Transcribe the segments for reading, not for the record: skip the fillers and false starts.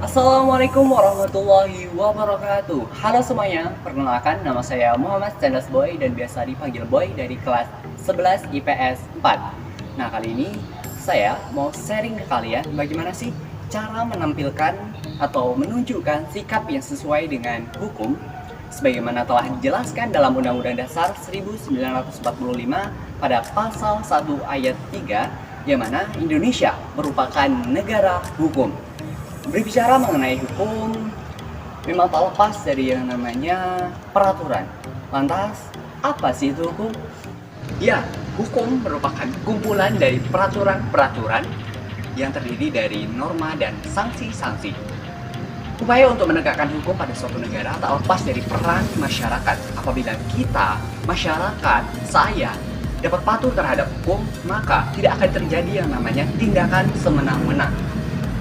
Assalamualaikum warahmatullahi wabarakatuh. Halo semuanya, perkenalkan nama saya Muhammad Standas Boy dan biasa dipanggil Boy dari kelas 11 IPS 4. Nah, kali ini saya mau sharing ke kalian bagaimana sih cara menampilkan atau menunjukkan sikap yang sesuai dengan hukum sebagaimana telah dijelaskan dalam Undang-Undang Dasar 1945 pada pasal 1 ayat 3 yang mana Indonesia merupakan negara hukum. Berbicara mengenai hukum, memang tak lepas dari yang namanya peraturan. Lantas, apa sih itu hukum? Ya, hukum merupakan kumpulan dari peraturan-peraturan yang terdiri dari norma dan sanksi-sanksi. Upaya untuk menegakkan hukum pada suatu negara tak lepas dari peran masyarakat. Apabila kita, masyarakat, saya, dapat patuh terhadap hukum, maka tidak akan terjadi yang namanya tindakan semena-mena.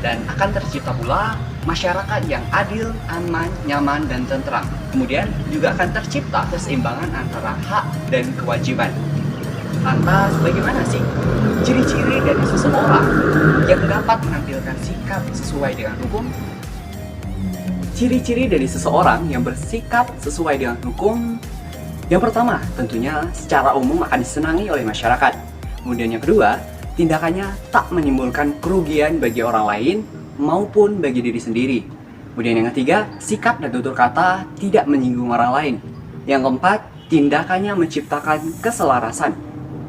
Dan akan tercipta pula masyarakat yang adil, aman, nyaman, dan tentram. Kemudian juga akan tercipta keseimbangan antara hak dan kewajiban. Lantas bagaimana sih ciri-ciri dari seseorang yang dapat menampilkan sikap sesuai dengan hukum? Ciri-ciri dari seseorang yang bersikap sesuai dengan hukum, yang pertama tentunya secara umum akan disenangi oleh masyarakat. Kemudian yang kedua, tindakannya tak menimbulkan kerugian bagi orang lain maupun bagi diri sendiri. Kemudian yang ketiga, sikap dan tutur kata tidak menyinggung orang lain. Yang keempat, tindakannya menciptakan keselarasan.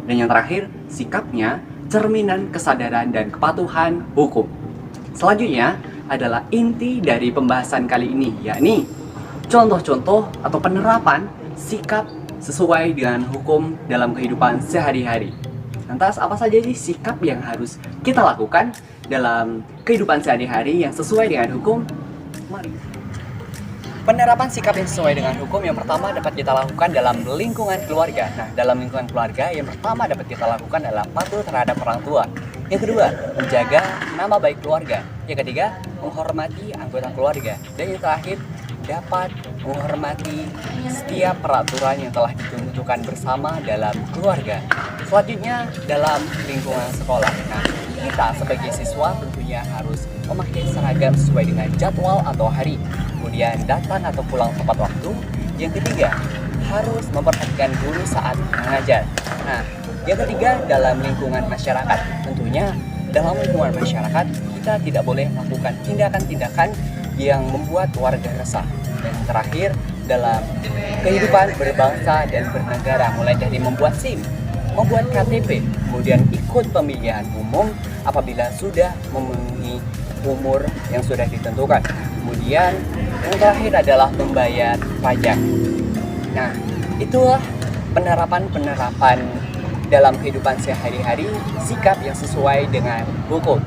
Dan yang terakhir, sikapnya cerminan kesadaran dan kepatuhan hukum. Selanjutnya adalah inti dari pembahasan kali ini, yakni contoh-contoh atau penerapan sikap sesuai dengan hukum dalam kehidupan sehari-hari. Lantas apa saja sih sikap yang harus kita lakukan dalam kehidupan sehari-hari yang sesuai dengan hukum? Mari. Penerapan sikap yang sesuai dengan hukum yang pertama dapat kita lakukan dalam lingkungan keluarga. Nah, dalam lingkungan keluarga yang pertama dapat kita lakukan adalah patuh terhadap orang tua. Yang kedua, menjaga nama baik keluarga. Yang ketiga, menghormati anggota keluarga. Dan yang terakhir, dapat menghormati setiap peraturan yang telah ditentukan bersama dalam keluarga. Selanjutnya dalam lingkungan sekolah. Nah, kita sebagai siswa tentunya harus memakai seragam sesuai dengan jadwal atau hari. Kemudian datang atau pulang tepat waktu. Yang ketiga, harus memperhatikan guru saat mengajar. Nah, yang ketiga dalam lingkungan masyarakat. Tentunya dalam lingkungan masyarakat kita tidak boleh melakukan tindakan-tindakan yang membuat warga resah. Dan terakhir dalam kehidupan berbangsa dan bernegara, mulai dari membuat SIM, membuat KTP, kemudian ikut pemilihan umum apabila sudah memenuhi umur yang sudah ditentukan. Kemudian yang terakhir adalah membayar pajak. Nah, itulah penerapan-penerapan dalam kehidupan sehari-hari sikap yang sesuai dengan hukum.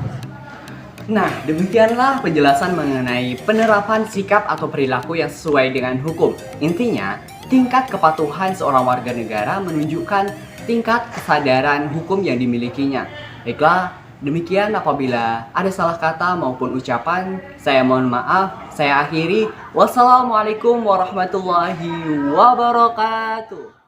Nah, demikianlah penjelasan mengenai penerapan sikap atau perilaku yang sesuai dengan hukum. Intinya, tingkat kepatuhan seorang warga negara menunjukkan tingkat kesadaran hukum yang dimilikinya. Baiklah, demikian apabila ada salah kata maupun ucapan, saya mohon maaf. Saya akhiri. Wassalamualaikum warahmatullahi wabarakatuh.